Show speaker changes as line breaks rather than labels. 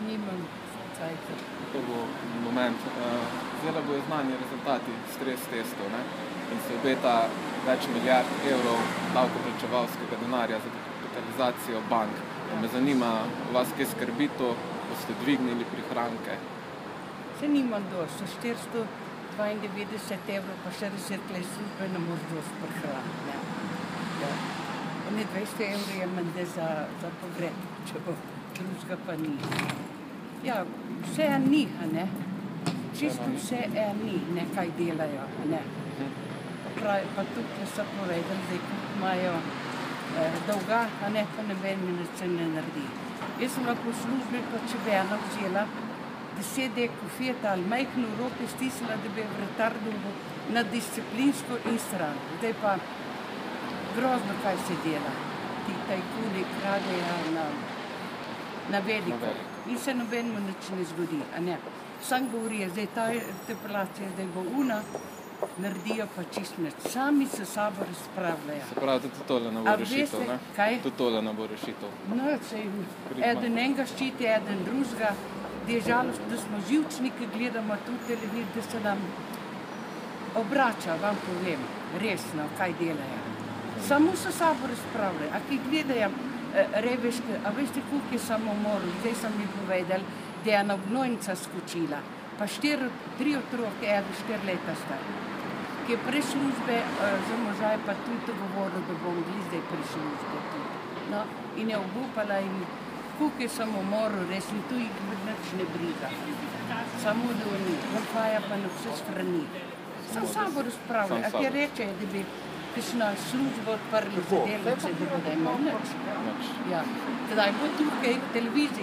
Nimam cajta.
To bo moment. Zdaj bojo znani rezultati stres testov, ne? In se obeta več milijard evrov davkoplačevalskega denarja za kapitalizacijo bank. Me zanima, vas kaj skrbi to, boste dvignili prihranke?
Se nimam dosti, 492 evrov, pa še resetlej službe ne moreš dosti prihraniti. Ja. 200 evrov je menda za pogreb, če bo drugega pa ni. Ja, vse ni, a ne? Čisto vse ni, ne, kaj delajo, a ne? Pa tukaj so povedali, zdaj, koliko imajo dolga, a ne, pa noben mi nič ne naredi. Jaz sem lahko v službi, pa če bi ena vzela 10 dek kofeta ali majhno v roke stisnila, da bi vratar dobil na disciplinsko in stran. Zdaj pa grozno, kaj se dela. Ti tajkuni kradejo na veliko. In se nobenemu nič ne zgodi, a ne. Sam govorijo, zdaj ta interpelacija, zdaj bo una, naredijo pa čist nič. Sami se sabo razpravljajo.
Se pravi, tudi tole ne bo rešitev, ne?
Kaj?
Tudi tole ne bo rešitev.
No, eden enega ščiti, eden drugega. Da je žalost, da smo živčni, ki gledamo tudi televizijo, da se nam obrača, vam povem, resno, kaj delajo. Samo se sabo razpravljajo. A ki gledajo reveške, a veste, koliko je samomorov, zdaj sem mi povedal, da je ena gnojnica skočila, pa 3 otroke, 4 leta star, ki je pre službe, za možaj pa tudi govoril, da bo zdaj pre službe tudi. No, in je obupala in koliko je samomorov, res in tu jih nič ne briga. Samo da oni, vrfaja pa na vse strani. Sam sabo razpravljajo, a ki reče, da bi kakšna služba odprli za delavce, da bo da imel nič. Ja, tedaj bo tukaj televizija.